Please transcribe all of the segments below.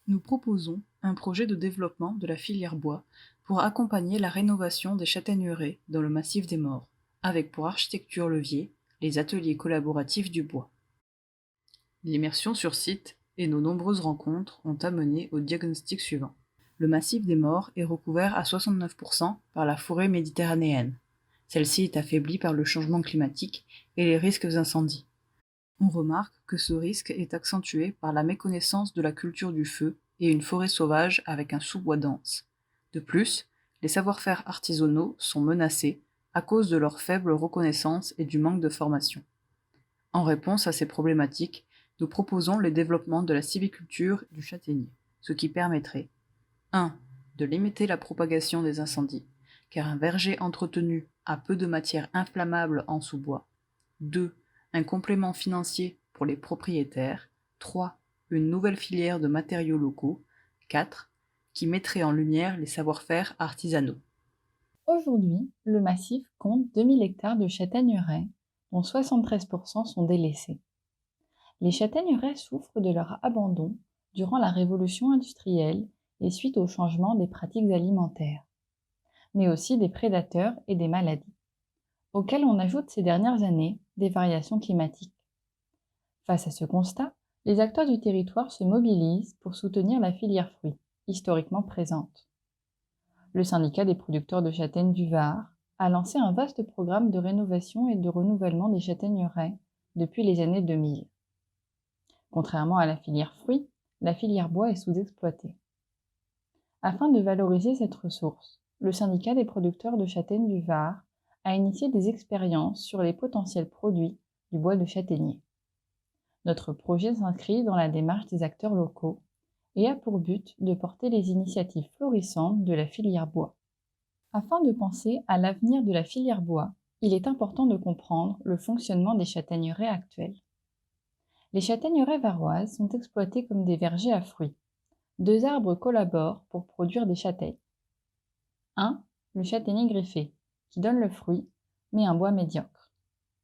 Nous proposons un projet de développement de la filière bois pour accompagner la rénovation des châtaigneraies dans le massif des Maures, avec pour architecture levier les ateliers collaboratifs du bois. L'immersion sur site et nos nombreuses rencontres ont amené au diagnostic suivant. Le massif des Maures est recouvert à 69% par la forêt méditerranéenne. Celle-ci est affaiblie par le changement climatique et les risques d'incendie. On remarque que ce risque est accentué par la méconnaissance de la culture du feu et une forêt sauvage avec un sous-bois dense. De plus, les savoir-faire artisanaux sont menacés à cause de leur faible reconnaissance et du manque de formation. En réponse à ces problématiques, nous proposons le développement de la sylviculture du châtaignier, ce qui permettrait 1. De limiter la propagation des incendies, car un verger entretenu a peu de matière inflammable en sous-bois. 2. Un complément financier pour les propriétaires. 3. Une nouvelle filière de matériaux locaux. 4. Qui mettrait en lumière les savoir-faire artisanaux. Aujourd'hui, le massif compte 2000 hectares de châtaigneraies, dont 73% sont délaissés. Les châtaigneraies souffrent de leur abandon durant la révolution industrielle et suite au changement des pratiques alimentaires, mais aussi des prédateurs et des maladies, auxquelles on ajoute ces dernières années des variations climatiques. Face à ce constat, les acteurs du territoire se mobilisent pour soutenir la filière fruits, historiquement présente. Le syndicat des producteurs de châtaignes du Var a lancé un vaste programme de rénovation et de renouvellement des châtaigneraies depuis les années 2000. Contrairement à la filière fruits, la filière bois est sous-exploitée. Afin de valoriser cette ressource, le syndicat des producteurs de châtaignes du Var a initié des expériences sur les potentiels produits du bois de châtaignier. Notre projet s'inscrit dans la démarche des acteurs locaux et a pour but de porter les initiatives florissantes de la filière bois. Afin de penser à l'avenir de la filière bois, il est important de comprendre le fonctionnement des châtaigneraies actuelles. Les châtaigneraies varoises sont exploitées comme des vergers à fruits. Deux arbres collaborent pour produire des châtaignes. 1. Le châtaignier greffé, qui donne le fruit, mais un bois médiocre.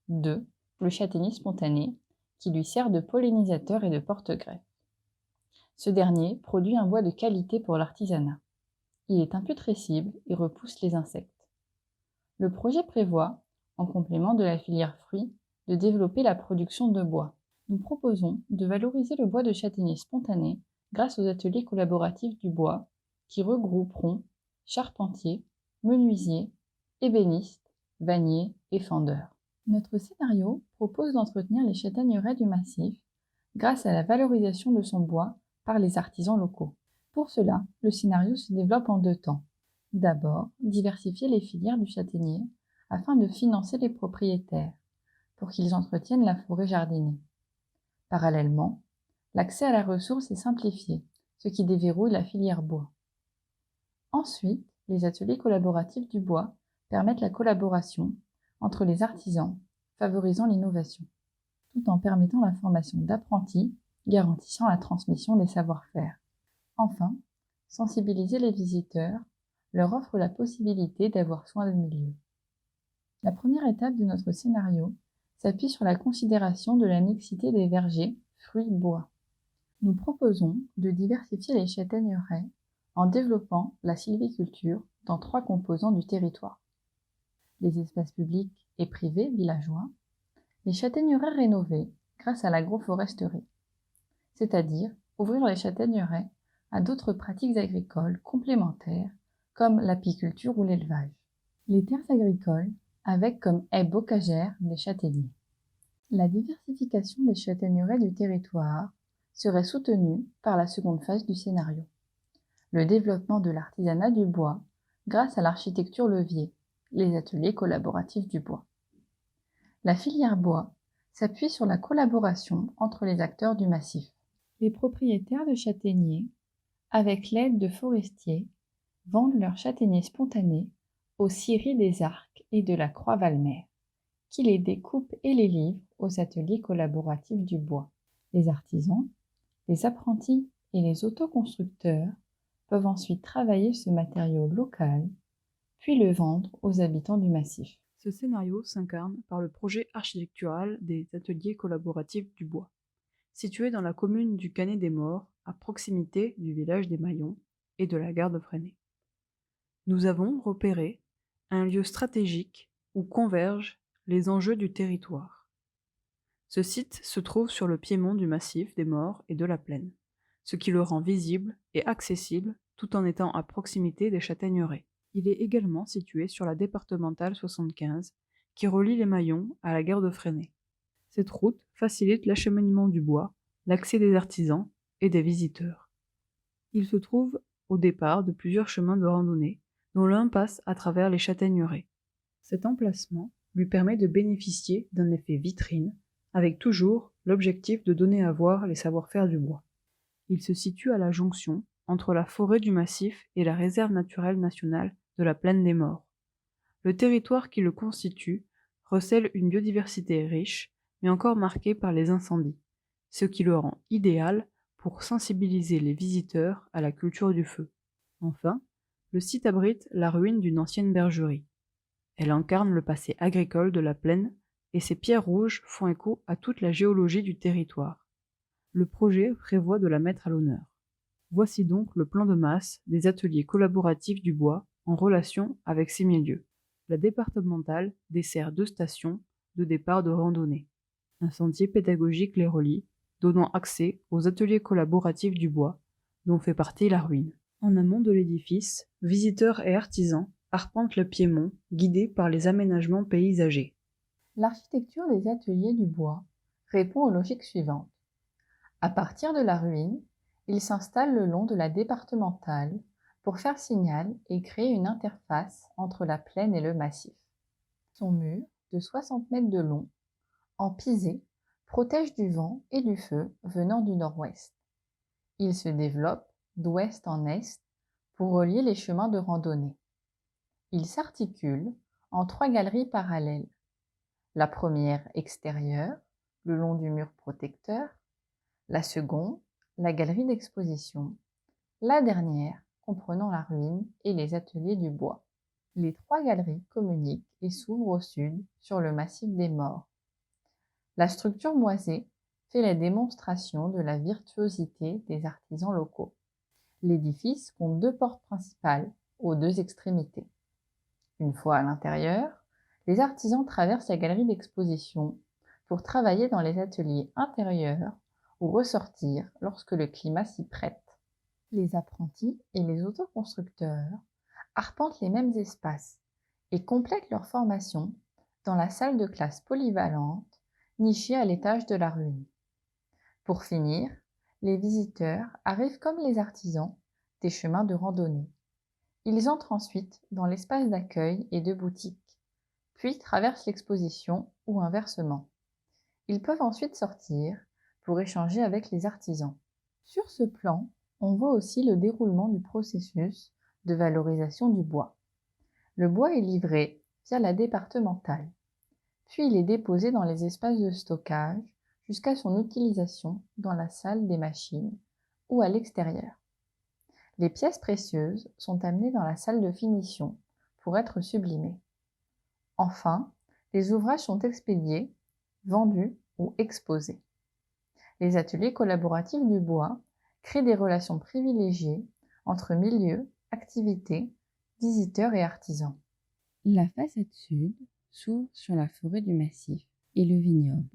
2. Le châtaignier spontané, qui lui sert de pollinisateur et de porte-greffe. Ce dernier produit un bois de qualité pour l'artisanat. Il est imputrescible et repousse les insectes. Le projet prévoit, en complément de la filière fruits, de développer la production de bois. Nous proposons de valoriser le bois de châtaignier spontané grâce aux ateliers collaboratifs du bois qui regrouperont charpentiers, menuisiers, ébénistes, vanniers et fendeurs. Notre scénario propose d'entretenir les châtaigneraies du massif grâce à la valorisation de son bois par les artisans locaux. Pour cela, le scénario se développe en 2 temps. D'abord, diversifier les filières du châtaignier afin de financer les propriétaires pour qu'ils entretiennent la forêt jardinée. Parallèlement, l'accès à la ressource est simplifié, ce qui déverrouille la filière bois. Ensuite, les ateliers collaboratifs du bois permettent la collaboration entre les artisans, favorisant l'innovation, tout en permettant la formation d'apprentis, garantissant la transmission des savoir-faire. Enfin, sensibiliser les visiteurs leur offre la possibilité d'avoir soin du milieu. La première étape de notre scénario s'appuie sur la considération de la mixité des vergers fruits-bois. Nous proposons de diversifier les châtaigneraies en développant la sylviculture dans 3 composants du territoire. Les espaces publics et privés villageois, les châtaigneraies rénovées grâce à l'agroforesterie, c'est-à-dire ouvrir les châtaigneraies à d'autres pratiques agricoles complémentaires comme l'apiculture ou l'élevage. Les terres agricoles avec comme haies bocagères des châtaigniers. La diversification des châtaigneraies du territoire serait soutenue par la seconde phase du scénario, le développement de l'artisanat du bois grâce à l'architecture levier, les ateliers collaboratifs du bois. La filière bois s'appuie sur la collaboration entre les acteurs du massif. Les propriétaires de châtaigniers, avec l'aide de forestiers, vendent leurs châtaigniers spontanés aux scieries des Arcs et de la Croix-Valmer, qui les découpent et les livrent aux ateliers collaboratifs du bois. Les artisans, les apprentis et les autoconstructeurs peuvent ensuite travailler ce matériau local, puis le vendre aux habitants du massif. Ce scénario s'incarne par le projet architectural des ateliers collaboratifs du bois. situé dans la commune du Canet-des-Maures, à proximité du village des Maillons et de la gare de Fresnay. Nous avons repéré un lieu stratégique où convergent les enjeux du territoire. Ce site se trouve sur le piémont du massif des Maures et de la Plaine, ce qui le rend visible et accessible tout en étant à proximité des châtaigneraies. Il est également situé sur la départementale 75 qui relie les Maillons à la gare de Fresnay. Cette route facilite l'acheminement du bois, l'accès des artisans et des visiteurs. Il se trouve au départ de plusieurs chemins de randonnée, dont l'un passe à travers les châtaigneraies. Cet emplacement lui permet de bénéficier d'un effet vitrine, avec toujours l'objectif de donner à voir les savoir-faire du bois. Il se situe à la jonction entre la forêt du massif et la réserve naturelle nationale de la Plaine des Maures. Le territoire qui le constitue recèle une biodiversité riche, mais encore marquée par les incendies, ce qui le rend idéal pour sensibiliser les visiteurs à la culture du feu. Enfin, le site abrite la ruine d'une ancienne bergerie. Elle incarne le passé agricole de la plaine et ses pierres rouges font écho à toute la géologie du territoire. Le projet prévoit de la mettre à l'honneur. Voici donc le plan de masse des ateliers collaboratifs du bois en relation avec ces milieux. La départementale dessert 2 stations de départ de randonnée. Un sentier pédagogique les relie, donnant accès aux ateliers collaboratifs du bois, dont fait partie la ruine. En amont de l'édifice, visiteurs et artisans arpentent le piémont, guidés par les aménagements paysagers. L'architecture des ateliers du bois répond aux logiques suivantes. À partir de la ruine, ils s'installent le long de la départementale pour faire signal et créer une interface entre la plaine et le massif. Son mur, de 60 mètres de long, en pisé, protège du vent et du feu venant du nord-ouest. Il se développe d'ouest en est pour relier les chemins de randonnée. Il s'articule en 3 galeries parallèles. La première extérieure, le long du mur protecteur, la seconde, la galerie d'exposition, la dernière comprenant la ruine et les ateliers du bois. Les 3 galeries communiquent et s'ouvrent au sud sur le massif des Maures. La structure boisée fait la démonstration de la virtuosité des artisans locaux. L'édifice compte 2 portes principales aux 2 extrémités. Une fois à l'intérieur, les artisans traversent la galerie d'exposition pour travailler dans les ateliers intérieurs ou ressortir lorsque le climat s'y prête. Les apprentis et les autoconstructeurs arpentent les mêmes espaces et complètent leur formation dans la salle de classe polyvalente nichée à l'étage de la ruine. Pour finir, les visiteurs arrivent comme les artisans des chemins de randonnée. Ils entrent ensuite dans l'espace d'accueil et de boutique, puis traversent l'exposition ou inversement. Ils peuvent ensuite sortir pour échanger avec les artisans. Sur ce plan, on voit aussi le déroulement du processus de valorisation du bois. Le bois est livré via la départementale, puis il est déposé dans les espaces de stockage jusqu'à son utilisation dans la salle des machines ou à l'extérieur. Les pièces précieuses sont amenées dans la salle de finition pour être sublimées. Enfin, les ouvrages sont expédiés, vendus ou exposés. Les ateliers collaboratifs du bois créent des relations privilégiées entre milieux, activités, visiteurs et artisans. La façade sud s'ouvre sur la forêt du massif et le vignoble.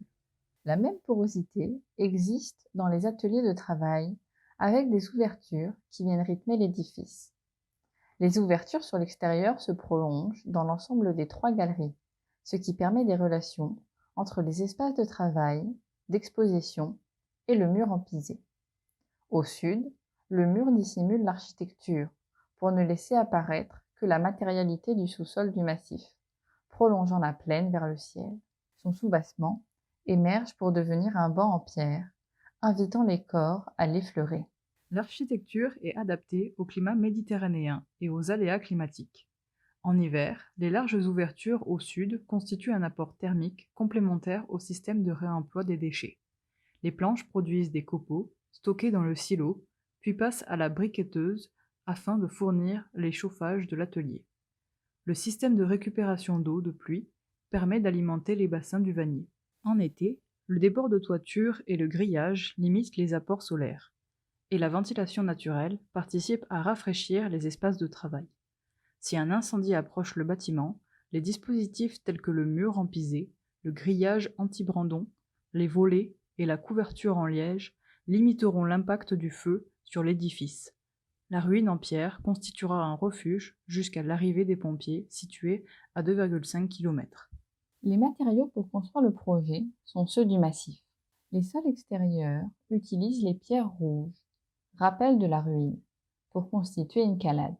La même porosité existe dans les ateliers de travail avec des ouvertures qui viennent rythmer l'édifice. Les ouvertures sur l'extérieur se prolongent dans l'ensemble des 3 galeries, ce qui permet des relations entre les espaces de travail, d'exposition et le mur en pisé. Au sud, le mur dissimule l'architecture pour ne laisser apparaître que la matérialité du sous-sol du massif, prolongeant la plaine vers le ciel. Son soubassement émerge pour devenir un banc en pierre, invitant les corps à l'effleurer. L'architecture est adaptée au climat méditerranéen et aux aléas climatiques. En hiver, les larges ouvertures au sud constituent un apport thermique complémentaire au système de réemploi des déchets. Les planches produisent des copeaux stockés dans le silo, puis passent à la briquetteuse afin de fournir les chauffages de l'atelier. Le système de récupération d'eau de pluie permet d'alimenter les bassins du Vanier. En été, Le débord de toiture et le grillage limitent les apports solaires, et la ventilation naturelle participe à rafraîchir les espaces de travail. Si un incendie approche le bâtiment, les dispositifs tels que le mur en pisé, le grillage anti-brandon, les volets et la couverture en liège limiteront l'impact du feu sur l'édifice. La ruine en pierre constituera un refuge jusqu'à l'arrivée des pompiers situés à 2,5 km. Les matériaux pour construire le projet sont ceux du massif. Les sols extérieurs utilisent les pierres rouges, rappel de la ruine, pour constituer une calade.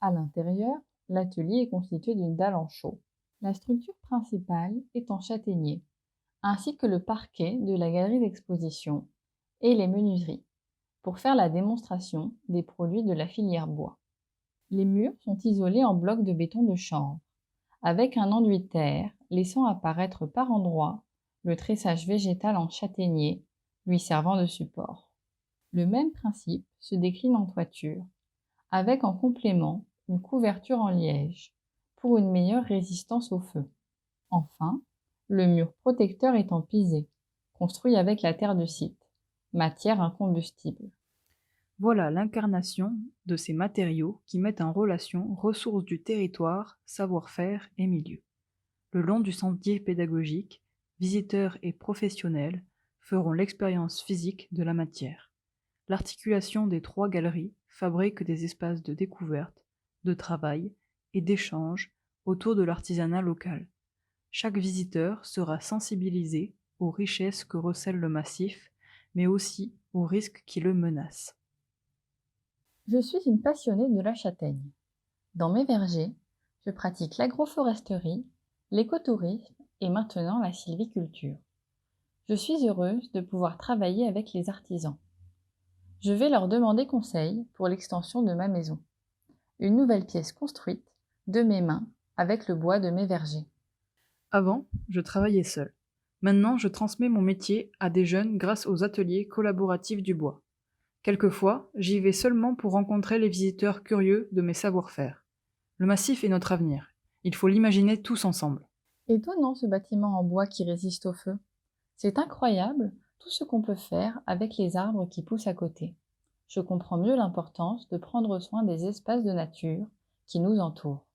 À l'intérieur, l'atelier est constitué d'une dalle en chaux. La structure principale est en châtaignier, ainsi que le parquet de la galerie d'exposition et les menuiseries, pour faire la démonstration des produits de la filière bois. Les murs sont isolés en blocs de béton de chanvre, avec un enduit terre laissant apparaître par endroits le tressage végétal en châtaignier lui servant de support. Le même principe se décline en toiture, avec en complément une couverture en liège pour une meilleure résistance au feu. Enfin, le mur protecteur est en pisé, construit avec la terre de site, matière incombustible. Voilà l'incarnation de ces matériaux qui mettent en relation ressources du territoire, savoir-faire et milieu. Le long du sentier pédagogique, visiteurs et professionnels feront l'expérience physique de la matière. L'articulation des 3 galeries fabrique des espaces de découverte, de travail et d'échange autour de l'artisanat local. Chaque visiteur sera sensibilisé aux richesses que recèle le massif, mais aussi aux risques qui le menacent. Je suis une passionnée de la châtaigne. Dans mes vergers, je pratique l'agroforesterie, l'écotourisme et maintenant la sylviculture. Je suis heureuse de pouvoir travailler avec les artisans. Je vais leur demander conseil pour l'extension de ma maison. Une nouvelle pièce construite de mes mains avec le bois de mes vergers. Avant, je travaillais seul. Maintenant, je transmets mon métier à des jeunes grâce aux ateliers collaboratifs du bois. Quelquefois, j'y vais seulement pour rencontrer les visiteurs curieux de mes savoir-faire. Le massif est notre avenir. Il faut l'imaginer tous ensemble. Étonnant ce bâtiment en bois qui résiste au feu. C'est incroyable tout ce qu'on peut faire avec les arbres qui poussent à côté. Je comprends mieux l'importance de prendre soin des espaces de nature qui nous entourent.